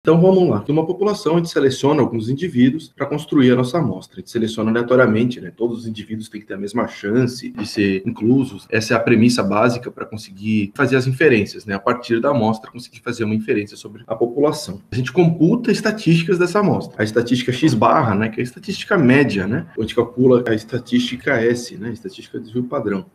Então vamos lá, tem uma população, a gente seleciona alguns indivíduos para construir a nossa amostra. A gente seleciona aleatoriamente, né? Todos os indivíduos têm que ter a mesma chance de ser inclusos. Essa é a premissa básica para conseguir fazer as inferências, né? A partir da amostra, conseguir fazer uma inferência sobre a população. A gente computa estatísticas dessa amostra. A estatística X barra, né? Que é a estatística média, né? A gente calcula a estatística S, né? A estatística de desvio padrão.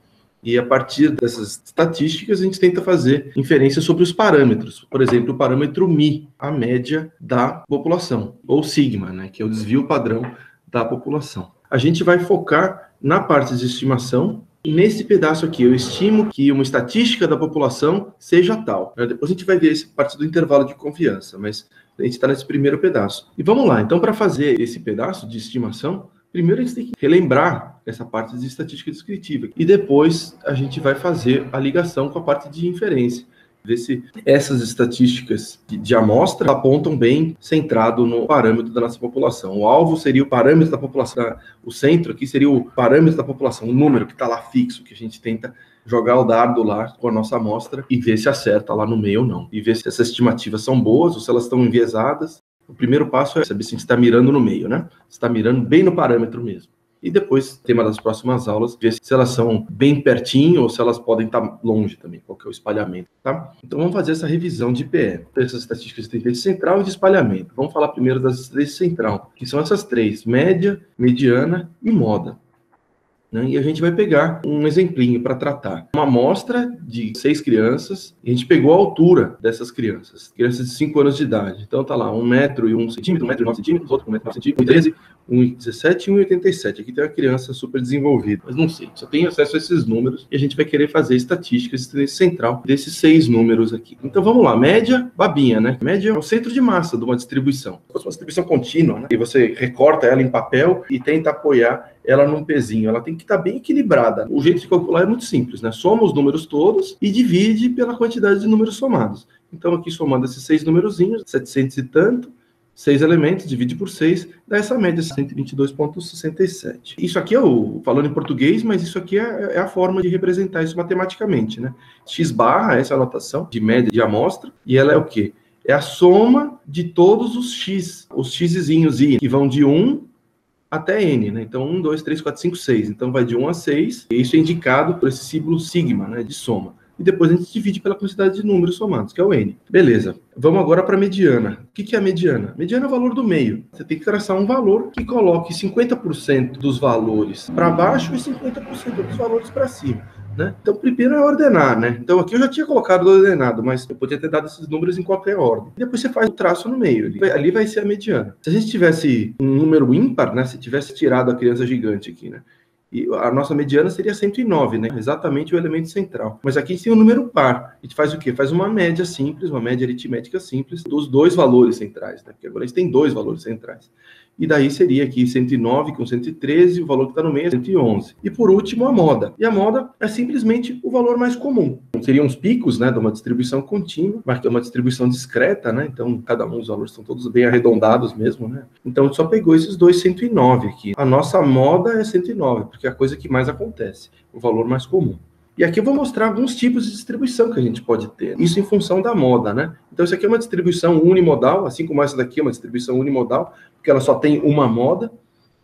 E a partir dessas estatísticas, a gente tenta fazer inferência sobre os parâmetros. Por exemplo, o parâmetro μ, a média da população, ou sigma, né, que é o desvio padrão da população. A gente vai focar na parte de estimação. Nesse pedaço aqui, eu estimo que uma estatística da população seja tal. Depois a gente vai ver essa parte do intervalo de confiança, mas a gente está nesse primeiro pedaço. E vamos lá, então, para fazer esse pedaço de estimação, primeiro a gente tem que relembrar essa parte de estatística descritiva. E depois a gente vai fazer a ligação com a parte de inferência. Ver se essas estatísticas de amostra apontam bem centrado no parâmetro da nossa população. O alvo seria o parâmetro da população. O centro aqui seria o parâmetro da população, o número que está lá fixo, que a gente tenta jogar o dardo lá com a nossa amostra e ver se acerta lá no meio ou não. E ver se essas estimativas são boas ou se elas estão enviesadas. O primeiro passo é saber se a gente está mirando no meio, né? Se está mirando bem no parâmetro mesmo. E depois, tema das próximas aulas, ver se elas são bem pertinho ou se elas podem estar longe também, qual que é o espalhamento, tá? Então vamos fazer essa revisão de IPE. Essas estatísticas de tendência central e de espalhamento. Vamos falar primeiro das três central, que são essas três: média, mediana e moda. E a gente vai pegar um exemplinho para tratar. Uma amostra de 6 crianças, e a gente pegou a altura dessas crianças de 5 anos de idade. Então tá lá, 1 metro e 1 centímetro, 1 metro e 9 centímetros, outro 1 metro e 9 centímetros, 1,13, 1,17 e 1,87. Aqui tem uma criança super desenvolvida, mas não sei, só tem acesso a esses números e a gente vai querer fazer estatísticas de tendência central desses 6 números aqui. Então vamos lá, média, babinha, né? Média é o centro de massa de uma distribuição. Se fosse uma distribuição contínua, né? E você recorta ela em papel e tenta apoiar ela num pezinho, ela tem que estar bem equilibrada. O jeito de calcular é muito simples, né? Soma os números todos e divide pela quantidade de números somados. Então, aqui somando esses 6 numerozinhos, 700 e tanto, 6 elementos, divide por 6, dá essa média, 122,67. Isso aqui é falando em português, mas isso aqui é a forma de representar isso matematicamente, né? X barra, essa é a notação de média de amostra, e ela é o quê? É a soma de todos os X, os Xzinhos I, que vão de 1 até N, né? Então, 1, 2, 3, 4, 5, 6. Então, vai de 1 a 6. E isso é indicado por esse símbolo sigma, né? De soma. E depois a gente divide pela quantidade de números somados, que é o N. Beleza. Vamos agora para a mediana. O que é a mediana? Mediana é o valor do meio. Você tem que traçar um valor que coloque 50% dos valores para baixo e 50% dos valores para cima. Né? Então, primeiro é ordenar, né? Então, aqui eu já tinha colocado ordenado, mas eu podia ter dado esses números em qualquer ordem. Depois você faz o traço no meio. Ali vai ser a mediana. Se a gente tivesse um número ímpar, né? Se tivesse tirado a criança gigante aqui, né? E a nossa mediana seria 109, né? Exatamente o elemento central. Mas aqui a gente tem um número par. A gente faz o quê? Faz uma média simples, uma média aritmética simples dos 2 valores centrais, né? Porque agora a gente tem 2 valores centrais. E daí seria aqui 109 com 113, o valor que está no meio é 111. E por último, a moda. E a moda é simplesmente o valor mais comum. Seriam os picos, né, de uma distribuição contínua, mas que é uma distribuição discreta, né? Então, cada um dos valores estão todos bem arredondados mesmo, né? Então, a gente só pegou esses 109 aqui. A nossa moda é 109, porque é a coisa que mais acontece, o valor mais comum. E aqui eu vou mostrar alguns tipos de distribuição que a gente pode ter. Isso em função da moda, né? Então, isso aqui é uma distribuição unimodal, assim como essa daqui é uma distribuição unimodal, porque ela só tem uma moda,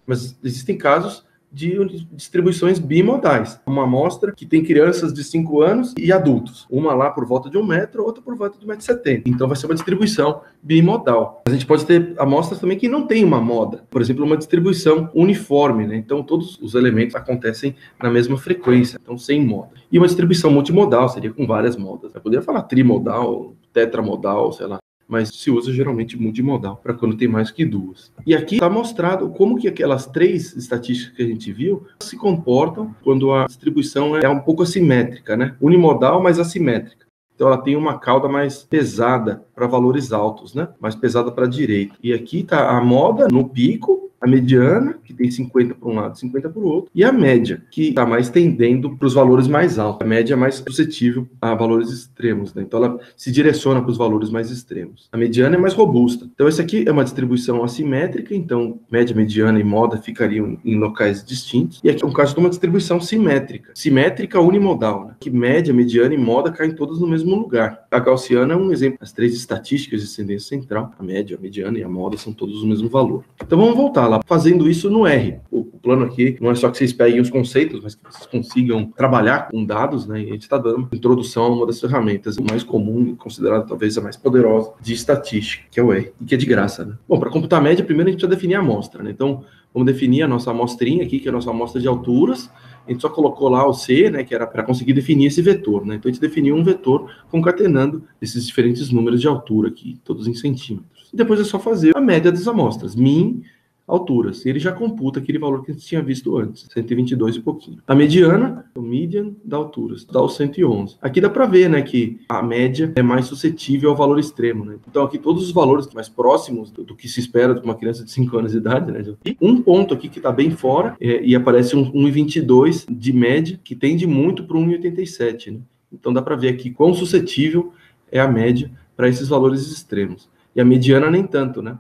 mas existem casos de distribuições bimodais. Uma amostra que tem crianças de 5 anos e adultos. Uma lá por volta de 1 metro, outra por volta de 1,70 m. Então vai ser uma distribuição bimodal. A gente pode ter amostras também que não tem uma moda. Por exemplo, uma distribuição uniforme, né? Então todos os elementos acontecem na mesma frequência, então sem moda. E uma distribuição multimodal seria com várias modas. Eu poderia falar trimodal, tetramodal, sei lá. Mas se usa geralmente multimodal para quando tem mais que 2. E aqui está mostrado como que aquelas 3 estatísticas que a gente viu se comportam quando a distribuição é um pouco assimétrica, né? Unimodal, mas assimétrica. Então ela tem uma cauda mais pesada para valores altos, né? Mais pesada para a direita. E aqui está a moda no pico, A mediana, que tem 50 para um lado e 50 para o outro, e a média, que está mais tendendo para os valores mais altos. A média é mais suscetível a valores extremos, né? Então ela se direciona para os valores mais extremos. A mediana é mais robusta. Então essa aqui é uma distribuição assimétrica, então média, mediana e moda ficariam em locais distintos. E aqui é um caso de uma distribuição simétrica. Simétrica unimodal, né? Que média, mediana e moda caem todas no mesmo lugar. A gaussiana é um exemplo. As três estatísticas de descendência central, a média, a mediana e a moda, são todos o mesmo valor. Então vamos voltar lá, fazendo isso no R. O plano aqui não é só que vocês peguem os conceitos, mas que vocês consigam trabalhar com dados, né? E a gente está dando introdução a uma das ferramentas mais comum, considerada talvez a mais poderosa de estatística, que é o R, e que é de graça, né? Bom, para computar a média, primeiro a gente precisa definir a amostra, né? Então, vamos definir a nossa amostrinha aqui, que é a nossa amostra de alturas. A gente só colocou lá o C, né, que era para conseguir definir esse vetor, né? Então a gente definiu um vetor concatenando esses diferentes números de altura aqui, todos em centímetros. E depois é só fazer a média das amostras, min, alturas. E ele já computa aquele valor que a gente tinha visto antes, 122 e pouquinho. A mediana, o median da alturas, dá o 111. Aqui dá para ver, né, que a média é mais suscetível ao valor extremo, né? Então aqui todos os valores mais próximos do que se espera de uma criança de 5 anos de idade, né? E um ponto aqui que está bem fora, e aparece um 1,22 de média, que tende muito para 1,87, né? Então dá para ver aqui quão suscetível é a média para esses valores extremos. E a mediana nem tanto, né?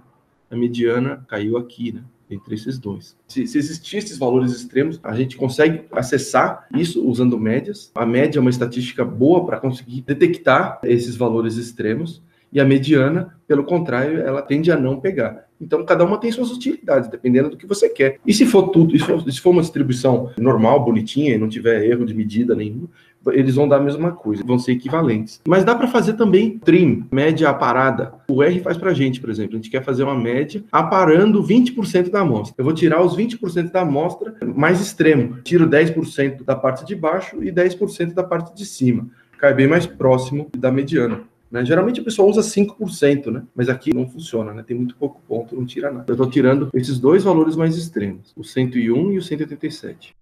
A mediana caiu aqui, né? Entre esses dois. Se existissem esses valores extremos, a gente consegue acessar isso usando médias. A média é uma estatística boa para conseguir detectar esses valores extremos. E a mediana, pelo contrário, ela tende a não pegar. Então, cada uma tem suas utilidades, dependendo do que você quer. E se for tudo, se for uma distribuição normal, bonitinha, e não tiver erro de medida nenhum, eles vão dar a mesma coisa, vão ser equivalentes. Mas dá para fazer também trim, média aparada. O R faz para a gente, por exemplo, a gente quer fazer uma média aparando 20% da amostra. Eu vou tirar os 20% da amostra mais extremo. Tiro 10% da parte de baixo e 10% da parte de cima. Cai bem mais próximo da mediana. Né? Geralmente a pessoa usa 5%, né? Mas aqui não funciona, né? Tem muito pouco ponto, não tira nada. Eu estou tirando esses dois valores mais extremos, o 101 e o 187.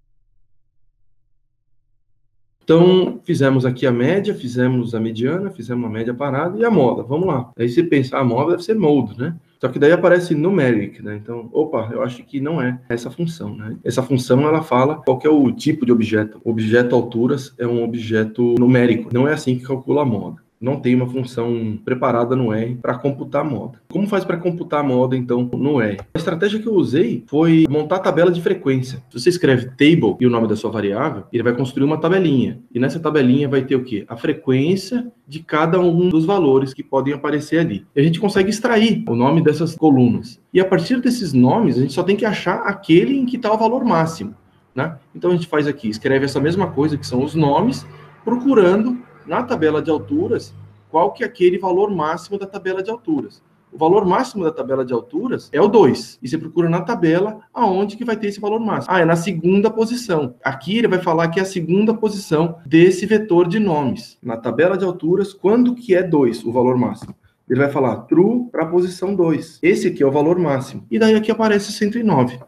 Então, fizemos aqui a média, fizemos a mediana, fizemos a média parada e a moda. Vamos lá. Aí você pensa, a moda deve ser mode, né? Só que daí aparece numeric, né? Então, opa, eu acho que não é essa função, né? Essa função, ela fala qual que é o tipo de objeto. O objeto alturas é um objeto numérico. Não é assim que calcula a moda. Não tem uma função preparada no R para computar a moda. Como faz para computar a moda, então, no R? A estratégia que eu usei foi montar a tabela de frequência. Se você escreve table e o nome da sua variável, ele vai construir uma tabelinha. E nessa tabelinha vai ter o quê? A frequência de cada um dos valores que podem aparecer ali. E a gente consegue extrair o nome dessas colunas. E a partir desses nomes, a gente só tem que achar aquele em que está o valor máximo, né? Então a gente faz aqui, escreve essa mesma coisa, que são os nomes, procurando na tabela de alturas, qual que é aquele valor máximo da tabela de alturas. O valor máximo da tabela de alturas é o 2. E você procura na tabela aonde que vai ter esse valor máximo. É na segunda posição. Aqui ele vai falar que é a segunda posição desse vetor de nomes. Na tabela de alturas, quando que é 2, o valor máximo? Ele vai falar true para a posição 2. Esse aqui é o valor máximo. E daí aqui aparece 109.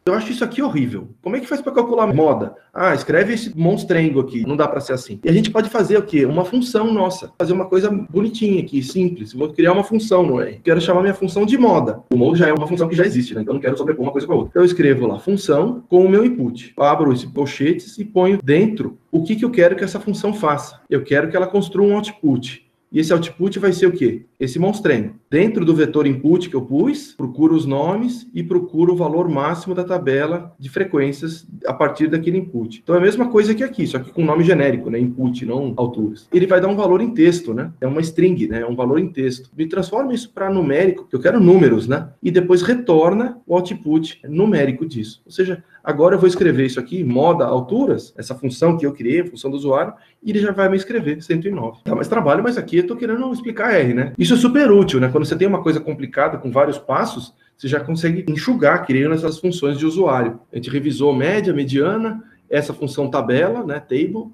Eu acho isso aqui horrível. Como é que faz para calcular moda? Escreve esse monstrengo aqui. Não dá para ser assim. E a gente pode fazer o quê? Uma função nossa. Fazer uma coisa bonitinha aqui, simples. Vou criar uma função no R. Quero chamar minha função de moda. O mode já é uma função que já existe, né? Então eu não quero sobrepor uma coisa com a outra. Então eu escrevo lá, função com o meu input. Eu abro esse colchetes e ponho dentro o que eu quero que essa função faça. Eu quero que ela construa um output. E esse output vai ser o quê? Esse monstrengo. Dentro do vetor input que eu pus, procuro os nomes e procuro o valor máximo da tabela de frequências a partir daquele input. Então é a mesma coisa que aqui, só que com nome genérico, né? Input, não alturas. Ele vai dar um valor em texto, né? É uma string, né? É um valor em texto. Me transforma isso para numérico, que eu quero números, né? E depois retorna o output numérico disso. Ou seja, agora eu vou escrever isso aqui, moda alturas, essa função que eu criei, a função do usuário, e ele já vai me escrever 109. Dá mais trabalho, mas aqui eu estou querendo explicar R, né? Isso é super útil, né? Quando você tem uma coisa complicada com vários passos, você já consegue enxugar criando essas funções de usuário. A gente revisou média, mediana, essa função tabela, né? Table,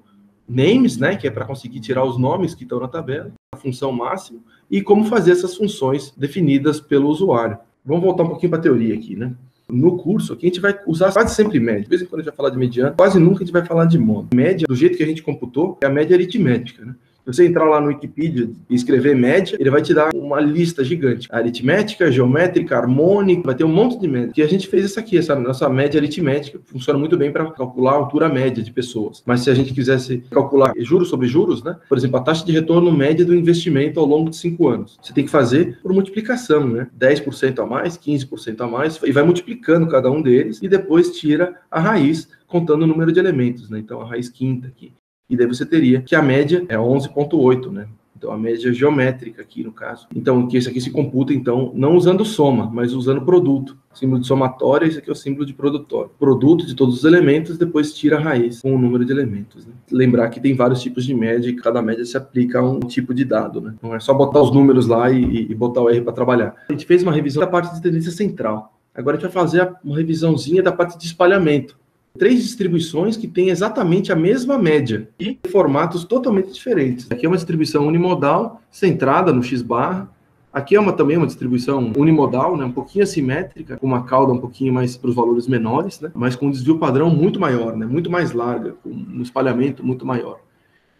names, né? Que é para conseguir tirar os nomes que estão na tabela, a função máximo, e como fazer essas funções definidas pelo usuário. Vamos voltar um pouquinho para a teoria aqui, né? No curso aqui a gente vai usar quase sempre média. De vez em quando a gente vai falar de mediana, quase nunca a gente vai falar de moda. Média, do jeito que a gente computou, é a média aritmética, né? você entrar lá no Wikipedia e escrever média, ele vai te dar uma lista gigante. Aritmética, geométrica, harmônica, vai ter um monte de média. E a gente fez isso aqui, essa nossa média aritmética, funciona muito bem para calcular a altura média de pessoas. Mas se a gente quisesse calcular juros sobre juros, né? Por exemplo, a taxa de retorno média do investimento ao longo de 5 anos. Você tem que fazer por multiplicação, né? 10% a mais, 15% a mais, e vai multiplicando cada um deles, e depois tira a raiz, contando o número de elementos, né? Então, a raiz quinta aqui. E daí você teria que a média é 11,8, né? Então, a média geométrica aqui, no caso. Então, que esse aqui se computa, então, não usando soma, mas usando produto. O símbolo de somatório, esse aqui é o símbolo de produtório. Produto de todos os elementos, depois tira a raiz com o número de elementos, né? Lembrar que tem vários tipos de média e cada média se aplica a um tipo de dado, né? Não é só botar os números lá e botar o R para trabalhar. A gente fez uma revisão da parte de tendência central. Agora a gente vai fazer uma revisãozinha da parte de espalhamento. 3 distribuições que têm exatamente a mesma média e formatos totalmente diferentes. Aqui é uma distribuição unimodal, centrada no x-barra. Aqui é também uma distribuição unimodal, né, um pouquinho assimétrica, com uma cauda um pouquinho mais para os valores menores, né, mas com um desvio padrão muito maior, né, muito mais larga, com um espalhamento muito maior.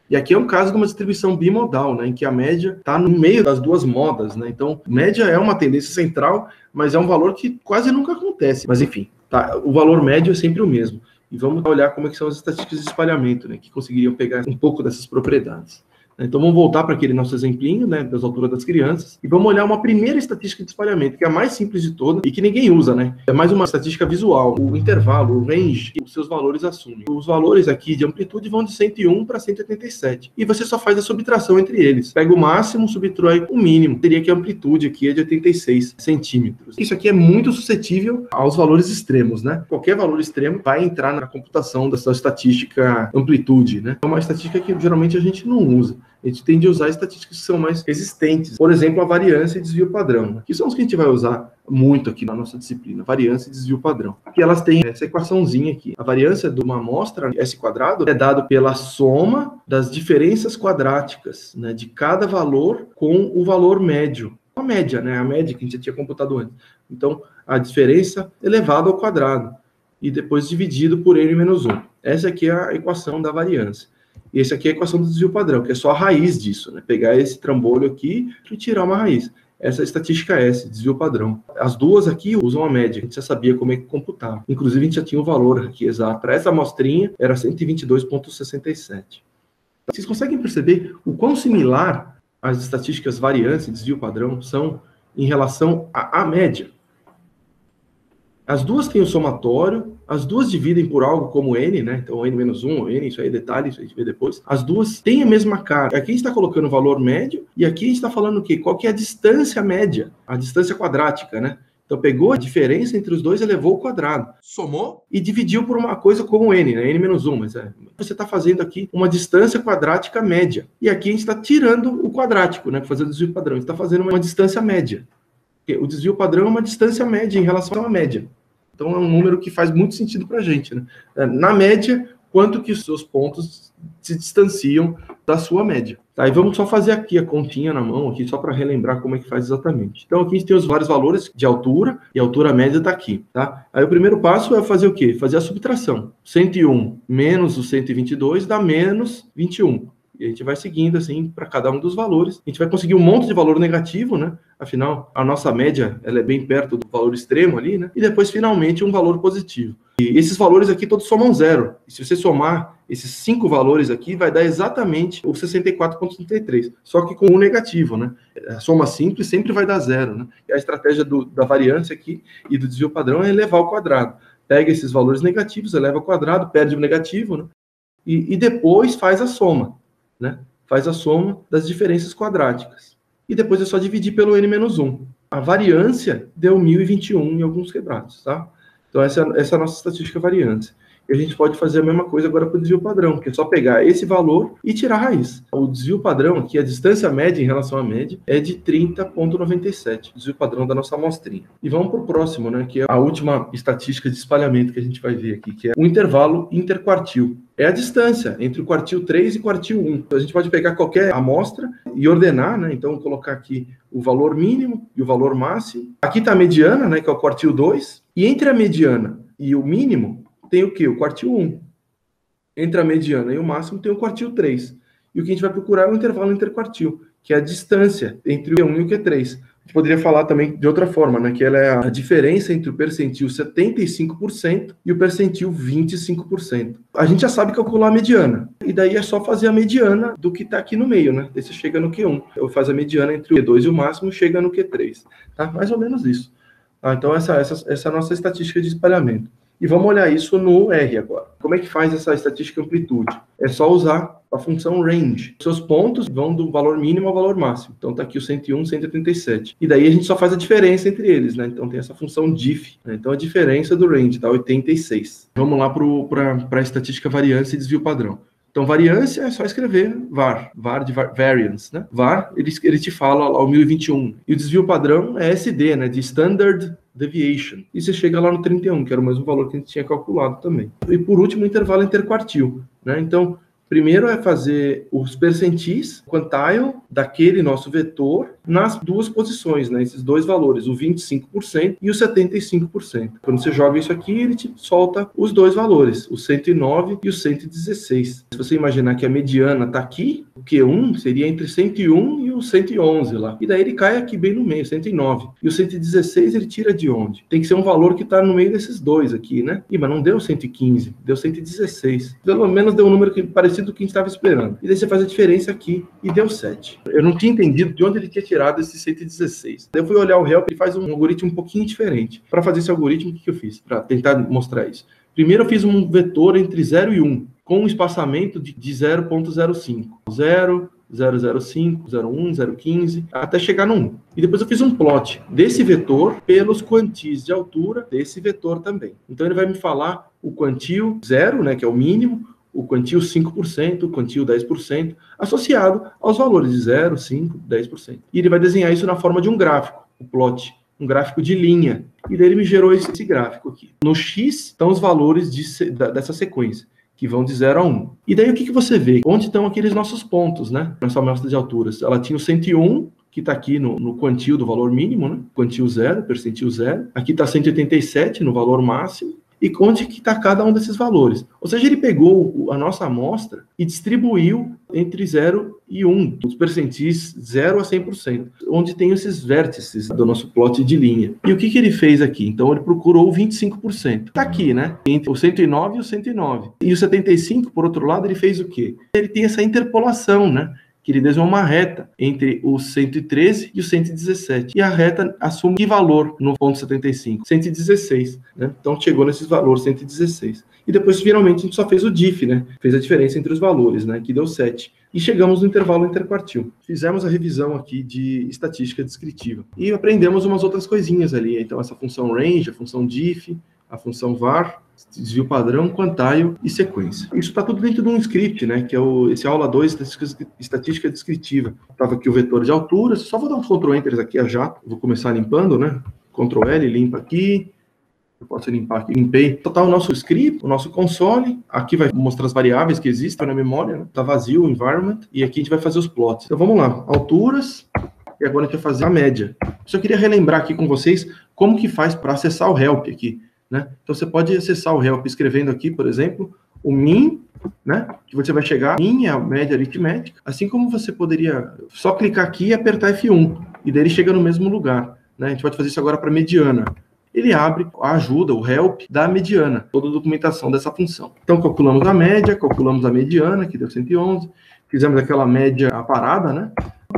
E aqui é um caso de uma distribuição bimodal, né, em que a média está no meio das duas modas, né? Então, média é uma tendência central, mas é um valor que quase nunca acontece. Mas, enfim, tá, o valor médio é sempre o mesmo. E vamos olhar como é que são as estatísticas de espalhamento, né, que conseguiriam pegar um pouco dessas propriedades. Então, vamos voltar para aquele nosso exemplinho, né, das alturas das crianças, e vamos olhar uma primeira estatística de espalhamento, que é a mais simples de todas e que ninguém usa, né? É mais uma estatística visual, o intervalo, o range que os seus valores assumem. Os valores aqui de amplitude vão de 101 para 187, e você só faz a subtração entre eles. Pega o máximo, subtrai o mínimo. Teria que a amplitude aqui é de 86 centímetros. Isso aqui é muito suscetível aos valores extremos, né? Qualquer valor extremo vai entrar na computação dessa estatística amplitude, né? É uma estatística que geralmente a gente não usa. A gente tende a usar estatísticas que são mais resistentes. Por exemplo, a variância e desvio padrão, né? Que são os que a gente vai usar muito aqui na nossa disciplina, variância e desvio padrão. E elas têm essa equaçãozinha aqui. A variância de uma amostra S² é dado pela soma das diferenças quadráticas, né, de cada valor com o valor médio. A média, né? A média que a gente já tinha computado antes. Então, a diferença elevado ao quadrado e depois dividido por n menos 1. Essa aqui é a equação da variância. E essa aqui é a equação do desvio padrão, que é só a raiz disso, né? Pegar esse trambolho aqui e tirar uma raiz. Essa é a estatística S, desvio padrão. As duas aqui usam a média, a gente já sabia como é que computava. Inclusive, a gente já tinha o valor aqui exato. Para essa amostrinha, era 122,67. Vocês conseguem perceber o quão similar as estatísticas variância e desvio padrão são em relação à média? As duas têm o somatório, as duas dividem por algo como n, né? Então, n menos 1, ou n, isso aí é detalhe, isso a gente vê depois. As duas têm a mesma cara. Aqui a gente está colocando o valor médio, e aqui a gente está falando o quê? Qual que é a distância média? A distância quadrática, né? Então, pegou a diferença entre os dois, elevou ao quadrado. Somou e dividiu por uma coisa como n, né? N menos 1, mas você está fazendo aqui uma distância quadrática média. E aqui a gente está tirando o quadrático, né? Fazendo o desvio padrão. A gente está fazendo uma distância média. O desvio padrão é uma distância média em relação à média. Então, é um número que faz muito sentido para a gente, né? Na média, quanto que os seus pontos se distanciam da sua média. Tá? E vamos só fazer aqui a continha na mão, aqui só para relembrar como é que faz exatamente. Então, aqui a gente tem os vários valores de altura, e a altura média está aqui. Tá? Aí, o primeiro passo é fazer o quê? Fazer a subtração. 101 menos o 122 dá menos 21. E a gente vai seguindo, assim, para cada um dos valores. A gente vai conseguir um monte de valor negativo, né? Afinal, a nossa média, ela é bem perto do valor extremo ali, né? E depois, finalmente, um valor positivo. E esses valores aqui todos somam zero. E se você somar esses 5 valores aqui, vai dar exatamente o 64,33. Só que com um negativo, né? A soma simples sempre vai dar zero, né? E a estratégia da variância aqui e do desvio padrão é elevar ao quadrado. Pega esses valores negativos, eleva ao quadrado, perde o negativo, né? E depois faz a soma. Né? Faz a soma das diferenças quadráticas. E depois é só dividir pelo n-1. A variância deu 1021 em alguns quebrados, tá? Então essa é a nossa estatística variância. E a gente pode fazer a mesma coisa agora para o desvio padrão, que é só pegar esse valor e tirar a raiz. O desvio padrão aqui, a distância média em relação à média, é de 30,97. O desvio padrão da nossa amostrinha. E vamos para o próximo, né? Que é a última estatística de espalhamento que a gente vai ver aqui, que é o intervalo interquartil. É a distância entre o quartil 3 e o quartil 1. Então, a gente pode pegar qualquer amostra e ordenar, né? Então, colocar aqui o valor mínimo e o valor máximo. Aqui está a mediana, né? Que é o quartil 2. E entre a mediana e o mínimo, tem o quê? O quartil 1. Entre a mediana e o máximo tem o quartil 3. E o que a gente vai procurar é o intervalo interquartil, que é a distância entre o Q1 e o Q3. A gente poderia falar também de outra forma, né? Que ela é a diferença entre o percentil 75% e o percentil 25%. A gente já sabe calcular a mediana. E daí é só fazer a mediana do que está aqui no meio, né? Daí você chega no Q1. Eu faço a mediana entre o Q2 e o máximo, chega no Q3. Tá? Mais ou menos isso. Tá? Então essa é a nossa estatística de espalhamento. E vamos olhar isso no R agora. Como é que faz essa estatística amplitude? É só usar a função range. Seus pontos vão do valor mínimo ao valor máximo. Então está aqui o 101, 137. E daí a gente só faz a diferença entre eles, né? Então tem essa função diff. Né? Então a diferença do range dá 86. Vamos lá para a estatística variância e desvio padrão. Então, variância é só escrever var de variance, né? Var, ele te fala lá o 1021. E o desvio padrão é SD, né? De Standard Deviation. E você chega lá no 31, que era o mesmo valor que a gente tinha calculado também. E por último, o intervalo interquartil, né? Então, primeiro é fazer os percentis, quantile daquele nosso vetor nas duas posições, né? Esses dois valores, o 25% e o 75%. Quando você joga isso aqui, ele te solta os dois valores, o 109 e o 116. Se você imaginar que a mediana está aqui, o Q1 seria entre 101 e o 111 lá. E daí ele cai aqui bem no meio, 109. E o 116 ele tira de onde? Tem que ser um valor que está no meio desses dois aqui, né? Mas não deu 115, deu 116. Pelo menos deu um número parecido do que a gente estava esperando. E daí você faz a diferença aqui e deu 7. Eu não tinha entendido de onde ele tinha tirado esse 116. Daí eu fui olhar o help, ele faz um algoritmo um pouquinho diferente. Para fazer esse algoritmo, o que eu fiz? Para tentar mostrar isso. Primeiro eu fiz um vetor entre 0 e 1, com um espaçamento de 0.05. 0, 005, 01, 015, até chegar no 1. E depois eu fiz um plot desse vetor pelos quantis de altura desse vetor também. Então ele vai me falar o quantio 0, né, que é o mínimo, o quantio 5%, o quantio 10%, associado aos valores de 0, 5, 10%. E ele vai desenhar isso na forma de um gráfico, o plot, um gráfico de linha. E daí ele me gerou esse gráfico aqui. No X estão os valores dessa sequência, que vão de 0 a 1. E daí o que você vê? Onde estão aqueles nossos pontos, né? Nossa amostra de alturas. Ela tinha o 101, que está aqui no quantio do valor mínimo, né? Quantio 0, percentil 0. Aqui está 187 no valor máximo. E onde que está cada um desses valores. Ou seja, ele pegou a nossa amostra e distribuiu entre 0 e 1, os percentis 0 a 100%, onde tem esses vértices do nosso plot de linha. E o que ele fez aqui? Então, ele procurou o 25%. Está aqui, né? Entre o 109 e o 109. E o 75, por outro lado, ele fez o quê? Ele tem essa interpolação, né? Que ele desenhou uma reta entre o 113 e o 117. E a reta assume que valor no ponto 75? 116. Né? Então, chegou nesses valores, 116. E depois, finalmente, a gente só fez o diff, né? Fez a diferença entre os valores, né? Que deu 7. E chegamos no intervalo interquartil. Fizemos a revisão aqui de estatística descritiva. E aprendemos umas outras coisinhas ali. Então, essa função range, a função diff, a função var, desvio padrão, quantile e sequência. Isso está tudo dentro de um script, né? Que é esse aula 2, estatística descritiva. Estava aqui o vetor de altura, só vou dar uns Ctrl Enter aqui a jato. Vou começar limpando, né? Ctrl L, limpa aqui. Eu posso limpar aqui, limpei. Então tá o nosso script, o nosso console. Aqui vai mostrar as variáveis que existem na memória, né? Tá vazio o environment. E aqui a gente vai fazer os plots. Então vamos lá, alturas. E agora a gente vai fazer a média. Só queria relembrar aqui com vocês como que faz para acessar o help aqui. Né? Então você pode acessar o help escrevendo aqui, por exemplo, o min, né? Que você vai chegar, min é a média aritmética, assim como você poderia só clicar aqui e apertar F1, e daí ele chega no mesmo lugar. Né? A gente pode fazer isso agora para mediana. Ele abre a ajuda, o help da mediana, toda a documentação dessa função. Então calculamos a média, calculamos a mediana, que deu 111, fizemos aquela média parada, né?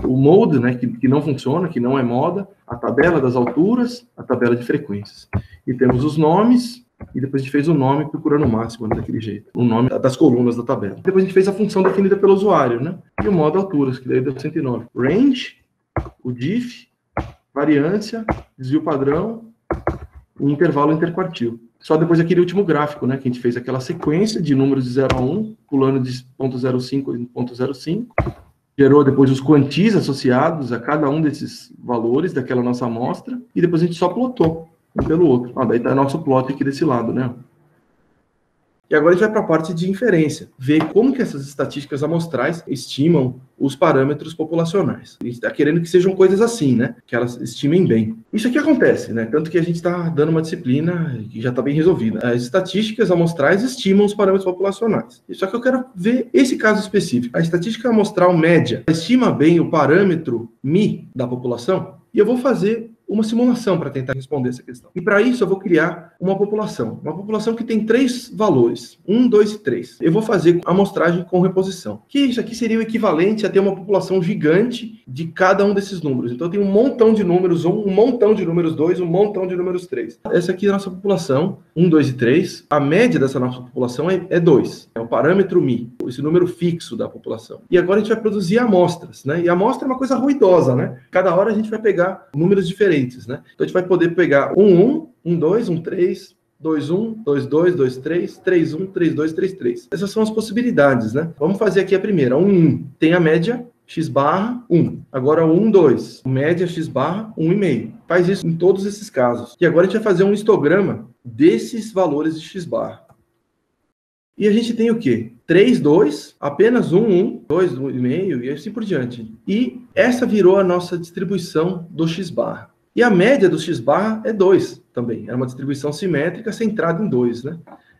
O mode, né, que não funciona, que não é moda, a tabela das alturas, a tabela de frequências. E temos os nomes, e depois a gente fez o nome procurando o máximo, né, daquele jeito. O nome das colunas da tabela. Depois a gente fez a função definida pelo usuário, né? E o modo alturas, que daí deu 109. Range, o diff, variância, desvio padrão e intervalo interquartil. Só depois aquele último gráfico, né, que a gente fez aquela sequência de números de 0 a 1, pulando de ponto 05 em ponto 05. Gerou depois os quantis associados a cada um desses valores daquela nossa amostra, e depois a gente só plotou um pelo outro. Daí está nosso plot aqui desse lado, né? E agora a gente vai para a parte de inferência, ver como que essas estatísticas amostrais estimam os parâmetros populacionais. A gente está querendo que sejam coisas assim, né? Que elas estimem bem. Isso aqui acontece, né? Tanto que a gente está dando uma disciplina que já está bem resolvida. As estatísticas amostrais estimam os parâmetros populacionais. Só que eu quero ver esse caso específico. A estatística amostral média estima bem o parâmetro Mi da população? E eu vou fazer uma simulação para tentar responder essa questão. E para isso eu vou criar uma população que tem 3 valores, 1, 2 e 3. Eu vou fazer amostragem com reposição, que isso aqui seria o equivalente a ter uma população gigante de cada um desses números. Então eu tenho um montão de números 1, um montão de números 2, um montão de números 3. Essa aqui é a nossa população, 1, 2 e 3. A média dessa nossa população é 2, é o parâmetro Mi, esse número fixo da população. E agora a gente vai produzir amostras, né? E a amostra é uma coisa ruidosa, né? Cada hora a gente vai pegar números diferentes, né? Então a gente vai poder pegar 1, 1, 1, 2, 1, 3, 2, 1, 2, 2, 2, 3, 3, 1, 3, 2, 3, 3. Essas são as possibilidades, né? Vamos fazer aqui a primeira. 1, 1. Tem a média x barra 1. Agora 1, 2. Média x barra 1,5. Faz isso em todos esses casos. E agora a gente vai fazer um histograma desses valores de x barra. E a gente tem o quê? 3, 2, apenas 1, 1, 2, 1,5 e assim por diante. E essa virou a nossa distribuição do x barra. E a média do x barra é 2 também. É uma distribuição simétrica centrada em 2, né?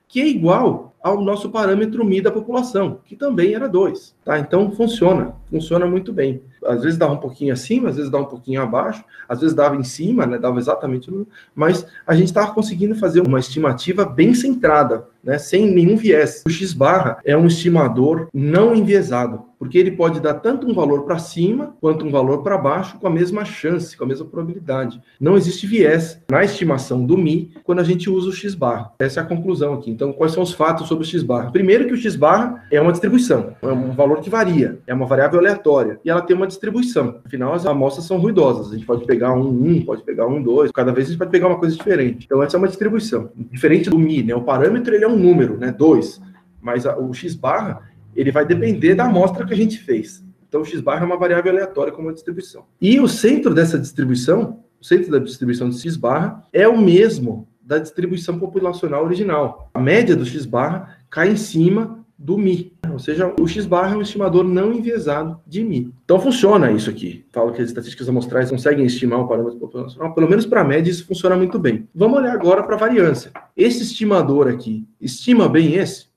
Que é igual ao nosso parâmetro Mi da população, que também era 2. Tá? Então funciona muito bem. Às vezes dava um pouquinho acima, às vezes dava um pouquinho abaixo, às vezes dava em cima, né? Dava exatamente no... Mas a gente estava conseguindo fazer uma estimativa bem centrada, né? Sem nenhum viés. O x barra é um estimador não enviesado, porque ele pode dar tanto um valor para cima quanto um valor para baixo com a mesma chance, com a mesma probabilidade. Não existe viés na estimação do Mi quando a gente usa o x barra. Essa é a conclusão aqui. Então, quais são os fatos sobre o x barra? Primeiro que o x barra é uma distribuição, é um valor que varia, é uma variável aleatória, e ela tem uma distribuição. Afinal, as amostras são ruidosas. A gente pode pegar 1, pode pegar 1, 2, cada vez a gente pode pegar uma coisa diferente. Então, essa é uma distribuição. Diferente do Mi, né? O parâmetro ele é um número, né? 2, mas o x barra ele vai depender da amostra que a gente fez. Então, o x barra é uma variável aleatória como uma distribuição. E o centro dessa distribuição, o centro da distribuição do x barra é o mesmo da distribuição populacional original. A média do x barra cai em cima do Mi. Ou seja, o x barra é um estimador não enviesado de Mi. Então, funciona isso aqui. Falo que as estatísticas amostrais conseguem estimar o parâmetro populacional. Pelo menos para a média, isso funciona muito bem. Vamos olhar agora para a variância. Esse estimador aqui, estima bem esse?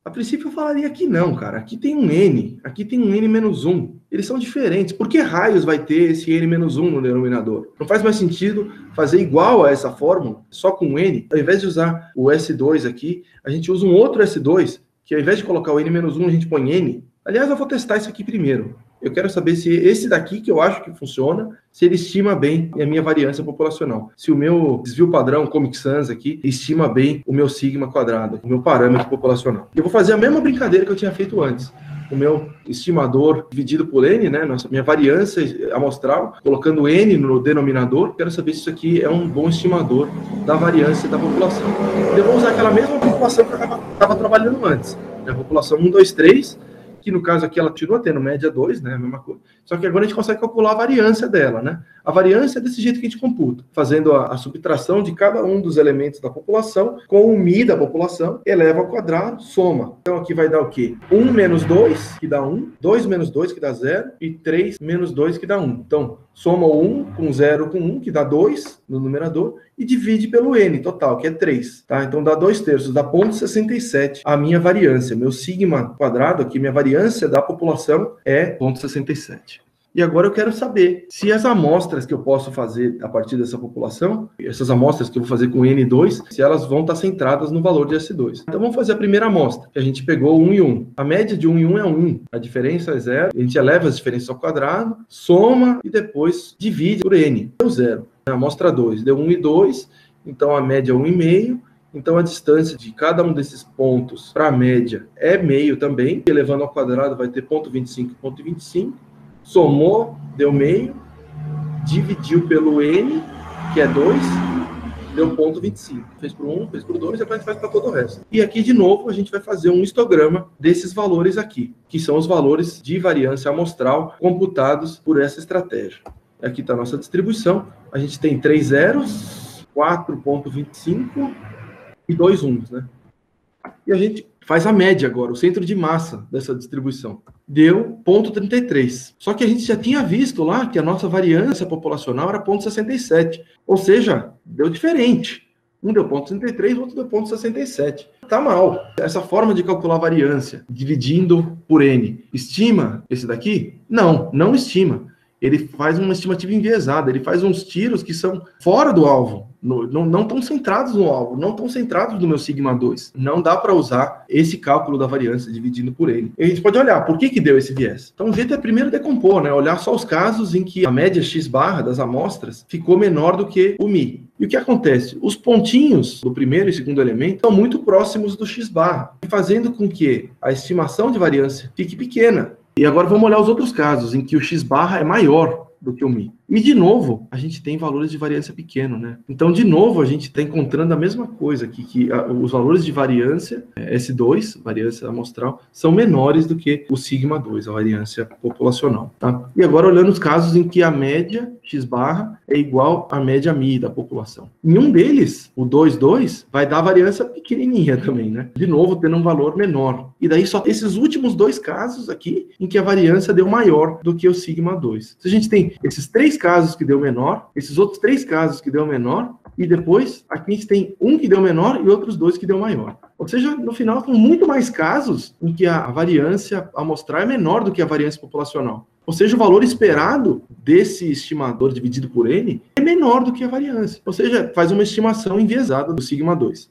A princípio eu falaria que não, cara. Aqui tem um N, aqui tem um N-1. Eles são diferentes. Por que raios vai ter esse N-1 no denominador? Não faz mais sentido fazer igual a essa fórmula, só com N. Ao invés de usar o S2 aqui, a gente usa um outro S2, que ao invés de colocar o N-1, a gente põe N. Aliás, eu vou testar isso aqui primeiro. Eu quero saber se esse daqui, que eu acho que funciona, se ele estima bem a minha variância populacional. Se o meu desvio padrão, Comic Sans aqui, estima bem o meu sigma quadrado, o meu parâmetro populacional. Eu vou fazer a mesma brincadeira que eu tinha feito antes. O meu estimador dividido por N, né, minha variância amostral, colocando N no denominador, quero saber se isso aqui é um bom estimador da variância da população. Eu vou usar aquela mesma população que eu estava trabalhando antes. A população 1, 2, 3, que no caso aqui ela continua tendo média 2, né, a mesma coisa. Só que agora a gente consegue calcular a variância dela, né? A variância é desse jeito que a gente computa, fazendo a subtração de cada um dos elementos da população com o Mi da população, eleva ao quadrado, soma. Então aqui vai dar o quê? 1 menos 2, que dá 1, 2 menos 2, que dá 0, e 3 menos 2, que dá 1. Então, soma o 1 com 0 com 1, que dá 2 no numerador, e divide pelo N total, que é 3. Tá? Então dá 2/3, dá 0,67 a minha variância. Meu sigma quadrado aqui, minha variância da população é 0,67. E agora eu quero saber se as amostras que eu posso fazer a partir dessa população, essas amostras que eu vou fazer com N2, se elas vão estar centradas no valor de S2. Então vamos fazer a primeira amostra, que a gente pegou 1 e 1. A média de 1 e 1 é 1. A diferença é 0. A gente eleva as diferenças ao quadrado, soma e depois divide por N. Deu 0. A amostra 2 deu 1 e 2, então a média é 1,5. Então a distância de cada um desses pontos para a média é meio também. Elevando ao quadrado vai ter 0,25 e 0,25. Somou, deu meio, dividiu pelo N, que é 2, deu 0,25. Fez por 1, fez por 2, depois a gente faz para todo o resto. E aqui, de novo, a gente vai fazer um histograma desses valores aqui, que são os valores de variância amostral computados por essa estratégia. Aqui está a nossa distribuição. A gente tem 3 zeros, 4,25 e 2 1s, né? E a gente faz a média agora, o centro de massa dessa distribuição. Deu 0,33. Só que a gente já tinha visto lá que a nossa variância populacional era 0,67. Ou seja, deu diferente. Um deu 0,33, o outro deu 0,67. Tá mal. Essa forma de calcular a variância, dividindo por N, estima esse daqui? Não, não estima. Ele faz uma estimativa enviesada, ele faz uns tiros que são fora do alvo, não estão centrados no alvo, não estão centrados no meu sigma 2. Não dá para usar esse cálculo da variância dividindo por N. E a gente pode olhar, por que deu esse viés? Então o jeito é primeiro decompor, né? Olhar só os casos em que a média x barra das amostras ficou menor do que o μ. E o que acontece? Os pontinhos do primeiro e segundo elemento são muito próximos do x barra, fazendo com que a estimação de variância fique pequena. E agora vamos olhar os outros casos, em que o x barra é maior do que o μ. E, de novo, a gente tem valores de variância pequeno, né? Então, de novo, a gente está encontrando a mesma coisa aqui, que os valores de variância, S2, variância amostral, são menores do que o sigma 2, a variância populacional, tá? E agora, olhando os casos em que a média x barra é igual à média μ da população. Em um deles, o 2,2, vai dar variância pequenininha também, né? De novo, tendo um valor menor. E daí, só esses últimos dois casos aqui, em que a variância deu maior do que o sigma 2. Se a gente tem esses três casos que deu menor, esses outros três casos que deu menor, e depois aqui a gente tem um que deu menor e outros dois que deu maior. Ou seja, no final, são muito mais casos em que a variância amostral é menor do que a variância populacional. Ou seja, o valor esperado desse estimador dividido por N é menor do que a variância. Ou seja, faz uma estimação enviesada do sigma 2.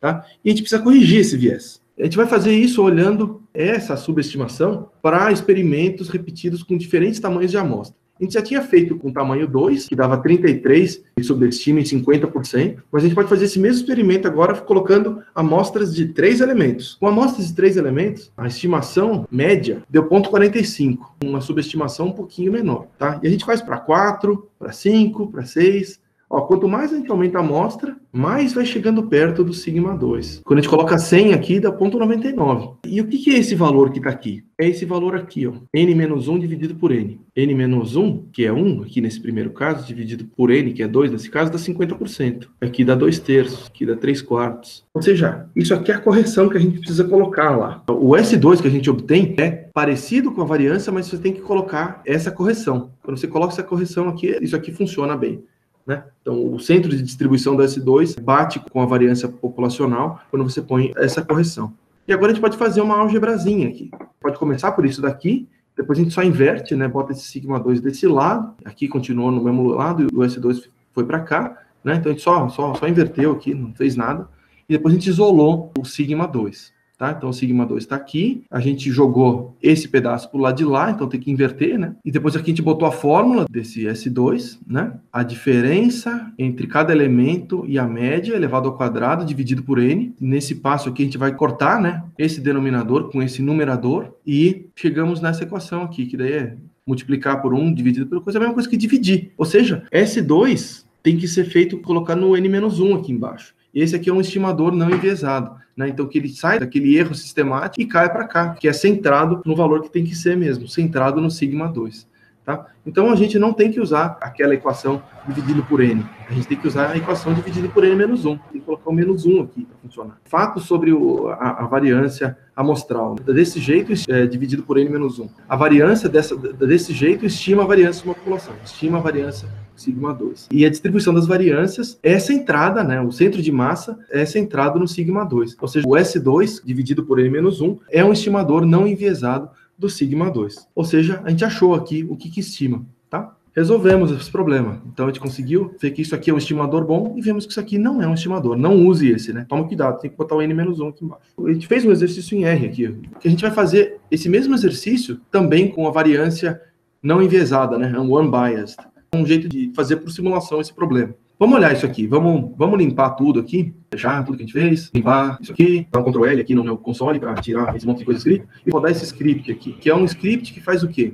Tá? E a gente precisa corrigir esse viés. A gente vai fazer isso olhando essa subestimação para experimentos repetidos com diferentes tamanhos de amostra. A gente já tinha feito com tamanho 2, que dava 33, e subestima em 50%, mas a gente pode fazer esse mesmo experimento agora colocando amostras de 3 elementos. Com amostras de 3 elementos, a estimação média deu 0,45, uma subestimação um pouquinho menor, tá? E a gente faz para 4, para 5, para 6... Ó, quanto mais a gente aumenta a amostra, mais vai chegando perto do sigma 2. Quando a gente coloca 100 aqui, dá 0,99. E o que é esse valor que está aqui? É esse valor aqui, ó, n-1 dividido por n. n-1, que é 1, aqui nesse primeiro caso, dividido por n, que é 2 nesse caso, dá 50%. Aqui dá 2/3, aqui dá 3/4. Ou seja, isso aqui é a correção que a gente precisa colocar lá. O S2 que a gente obtém é parecido com a variância, mas você tem que colocar essa correção. Quando você coloca essa correção aqui, isso aqui funciona bem. Né? Então, o centro de distribuição do S2 bate com a variância populacional quando você põe essa correção. E agora a gente pode fazer uma álgebrazinha aqui. Pode começar por isso daqui, depois a gente só inverte, né? Bota esse sigma 2 desse lado, aqui continuou no mesmo lado, e o S2 foi para cá, né? Então a gente só inverteu aqui, não fez nada, e depois a gente isolou o sigma 2. Tá? Então o sigma 2 está aqui, a gente jogou esse pedaço para o lado de lá, então tem que inverter, né? E depois aqui a gente botou a fórmula desse S2, né? A diferença entre cada elemento e a média elevado ao quadrado dividido por N. Nesse passo aqui a gente vai cortar, né? Esse denominador com esse numerador e chegamos nessa equação aqui, que daí é multiplicar por 1 dividido por coisa, é a mesma coisa que dividir. Ou seja, S2 tem que ser feito colocar no N-1 aqui embaixo. Esse aqui é um estimador não enviesado, né? Então, que ele sai daquele erro sistemático e cai para cá, que é centrado no valor que tem que ser mesmo, centrado no sigma 2, tá? Então, a gente não tem que usar aquela equação dividida por N. A gente tem que usar a equação dividida por N-1. Tem que colocar o -1 aqui para funcionar. Fato sobre a variância amostral. Desse jeito, dividido por N-1. A variância desse jeito estima a variância de uma população. Estima a variância sigma 2. E a distribuição das variâncias é centrada, né? O centro de massa é centrado no sigma 2. Ou seja, o S2 dividido por N-1 é um estimador não enviesado do sigma 2. Ou seja, a gente achou aqui o que estima, tá? Resolvemos esse problema. Então a gente conseguiu ver que isso aqui é um estimador bom e vemos que isso aqui não é um estimador. Não use esse, né? Toma cuidado, tem que botar o N-1 aqui embaixo. A gente fez um exercício em R aqui, que a gente vai fazer esse mesmo exercício também com a variância não enviesada, né? Unbiased. Um jeito de fazer por simulação esse problema. Vamos olhar isso aqui, vamos limpar tudo aqui, fechar tudo que a gente fez, limpar isso aqui, dar um Ctrl L aqui no meu console para tirar esse monte de coisa escrita, e rodar esse script aqui, que é um script que faz o quê?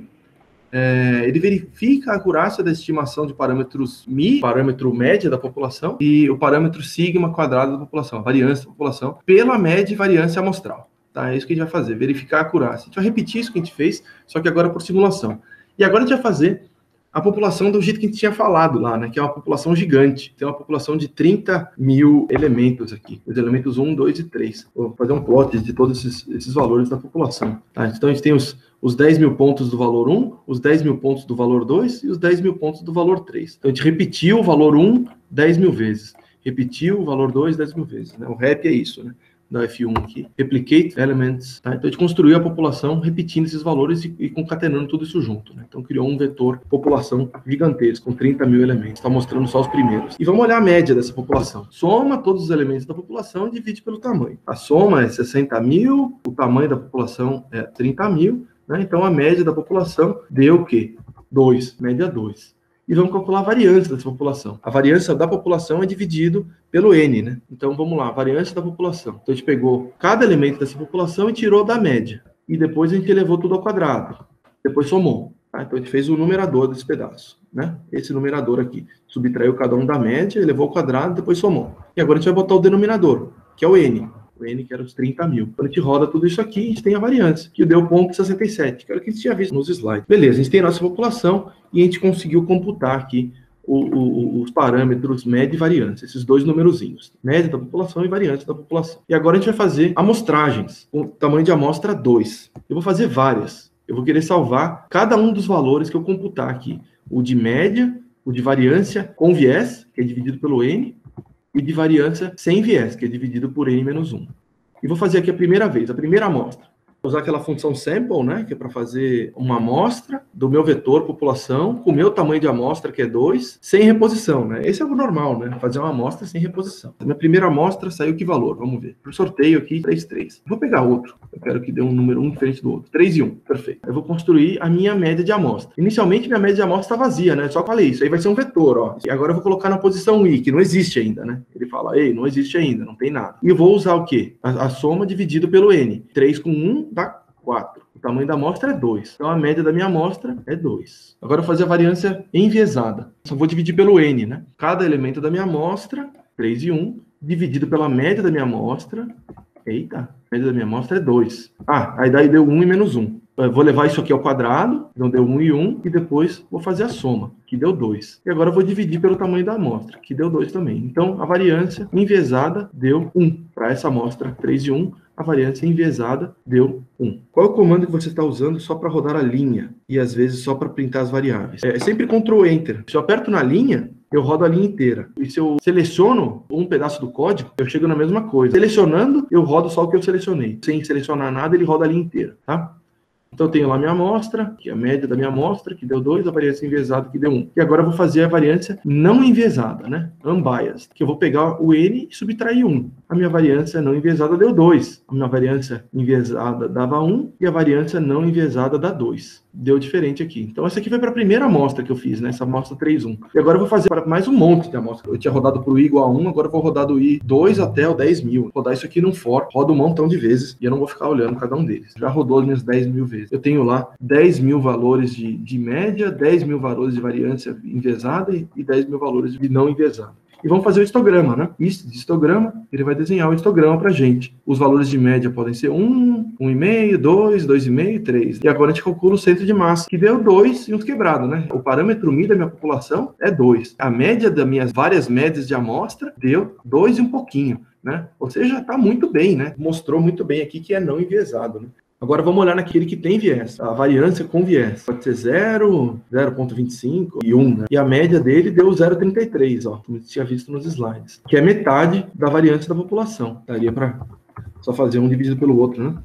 Ele verifica a acurácia da estimação de parâmetros μ, parâmetro média da população, e o parâmetro sigma quadrado da população, a variância da população, pela média e variância amostral. Tá? É isso que a gente vai fazer, verificar a acurácia. A gente vai repetir isso que a gente fez, só que agora por simulação. E agora a gente vai fazer a população do jeito que a gente tinha falado lá, né? Que é uma população gigante. Tem uma população de 30 mil elementos aqui. Os elementos 1, 2 e 3. Vou fazer um plot de todos esses valores da população. Tá? Então, a gente tem os 10 mil pontos do valor 1, os 10 mil pontos do valor 2 e os 10 mil pontos do valor 3. Então, a gente repetiu o valor 1 10 mil vezes. Repetiu o valor 2 10 mil vezes. Né? O REP é isso, né? Da F1 aqui, replicate elements, tá? Então a gente construiu a população repetindo esses valores e concatenando tudo isso junto, né? Então criou um vetor população gigantesco, com 30 mil elementos, está mostrando só os primeiros. E vamos olhar a média dessa população. Soma todos os elementos da população e divide pelo tamanho. A soma é 60 mil, o tamanho da população é 30 mil, né? Então a média da população deu o quê? 2, média 2. E vamos calcular a variância dessa população. A variância da população é dividido pelo N, né? Então, vamos lá, a variância da população. Então, a gente pegou cada elemento dessa população e tirou da média. E depois a gente elevou tudo ao quadrado. Depois somou. Tá? Então, a gente fez o numerador desse pedaço, né? Esse numerador aqui. Subtraiu cada um da média, elevou ao quadrado, depois somou. E agora a gente vai botar o denominador, que é o N. O N, que era os 30 mil. Quando a gente roda tudo isso aqui, a gente tem a variância, que deu 0,67, que era o que a gente tinha visto nos slides. Beleza, a gente tem a nossa população e a gente conseguiu computar aqui os parâmetros média e variância, esses dois numerozinhos, média da população e variância da população. E agora a gente vai fazer amostragens, com tamanho de amostra 2. Eu vou fazer várias. Eu vou querer salvar cada um dos valores que eu computar aqui. O de média, o de variância com viés, que é dividido pelo N, e de variância sem viés, que é dividido por N menos 1. E vou fazer aqui a primeira vez, a primeira amostra. Vou usar aquela função sample, né, que é para fazer uma amostra do meu vetor população, com o meu tamanho de amostra, que é 2, sem reposição, né? Esse é o normal, né? Fazer uma amostra sem reposição. A minha primeira amostra saiu que valor? Vamos ver. Por sorteio aqui, 3, 3. Vou pegar outro. Eu quero que dê um número um diferente do outro. 3 e 1. Perfeito. Eu vou construir a minha média de amostra. Inicialmente, minha média de amostra está vazia, né? Só falei isso. Aí vai ser um vetor, ó. E agora eu vou colocar na posição I, que não existe ainda, né? Ele fala, ei, não existe ainda, não tem nada. E eu vou usar o quê? A soma dividido pelo N. 3 com 1 dá 4. O tamanho da amostra é 2. Então, a média da minha amostra é 2. Agora, eu vou fazer a variância enviesada. Só vou dividir pelo N, né? Cada elemento da minha amostra, 3 e 1, dividido pela média da minha amostra. Eita, a média da minha amostra é 2. Aí daí deu 1 e menos 1. Eu vou levar isso aqui ao quadrado, então deu 1 e 1, e depois vou fazer a soma, que deu 2. E agora eu vou dividir pelo tamanho da amostra, que deu 2 também. Então, a variância enviesada deu 1. Para essa amostra, 3 e 1, a variância enviesada deu 1. Qual é o comando que você está usando só para rodar a linha? E às vezes só para printar as variáveis? É sempre Ctrl Enter. Se eu aperto na linha, eu rodo a linha inteira. E se eu seleciono um pedaço do código, eu chego na mesma coisa. Selecionando, eu rodo só o que eu selecionei. Sem selecionar nada, ele roda a linha inteira, tá? Então, eu tenho lá minha amostra, que é a média da minha amostra, que deu 2, a variância enviesada, que deu 1. E agora eu vou fazer a variância não enviesada, né? Unbiased, que eu vou pegar o N e subtrair 1. A minha variância não enviesada deu 2. A minha variância enviesada dava 1 e a variância não enviesada dá 2. Deu diferente aqui. Então, essa aqui foi para a primeira amostra que eu fiz, né? Essa amostra 3, 1. E agora eu vou fazer para mais um monte de amostra. Eu tinha rodado para o I igual a 1, agora eu vou rodar do I 2 até o 10 mil. Vou rodar isso aqui num for, rodo um montão de vezes e eu não vou ficar olhando cada um deles. Já rodou as minhas 10 mil vezes. Eu tenho lá 10 mil valores de média, 10 mil valores de variância enviesada e 10 mil valores de não enviesada. E vamos fazer o histograma, né? Isso, de histograma, ele vai desenhar o histograma para a gente. Os valores de média podem ser 1, 1,5, 2, 2,5, 3. E agora a gente calcula o centro de massa, que deu 2 e uns quebrados, né? O parâmetro μ da minha população é 2. A média das minhas várias médias de amostra deu 2 e um pouquinho, né? Ou seja, está muito bem, né? Mostrou muito bem aqui que é não enviesado, né? Agora vamos olhar naquele que tem viés, a variância com viés. Pode ser 0, 0,25 e 1, né? E a média dele deu 0,33, ó, como a gente tinha visto nos slides, que é metade da variância da população. Daria para só fazer um dividido pelo outro, né?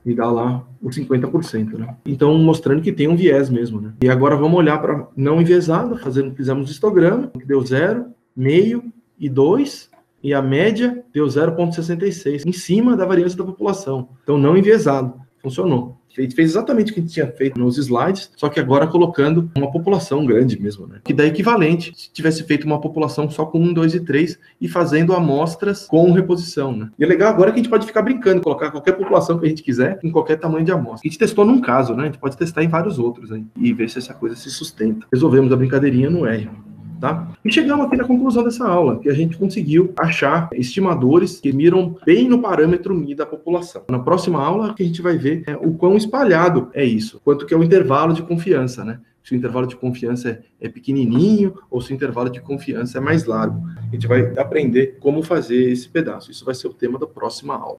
E dá lá os 50%, né? Então, mostrando que tem um viés mesmo, né? E agora vamos olhar para não enviesada, fizemos o histograma, que deu 0, meio e 2. E a média deu 0,66, em cima da variância da população. Então, não enviesado. Funcionou. Fez exatamente o que a gente tinha feito nos slides, só que agora colocando uma população grande mesmo, né? Que dá equivalente se tivesse feito uma população só com 1, 2 e 3 e fazendo amostras com reposição, né? E é legal agora que a gente pode ficar brincando, colocar qualquer população que a gente quiser em qualquer tamanho de amostra. A gente testou num caso, né? A gente pode testar em vários outros aí e ver se essa coisa se sustenta. Resolvemos a brincadeirinha no R. Tá? E chegamos aqui na conclusão dessa aula, que a gente conseguiu achar estimadores que miram bem no parâmetro μ da população. Na próxima aula, que a gente vai ver o quão espalhado é isso, quanto que é o intervalo de confiança, né? se o intervalo de confiança é pequenininho ou se o intervalo de confiança é mais largo. A gente vai aprender como fazer esse pedaço. Isso vai ser o tema da próxima aula.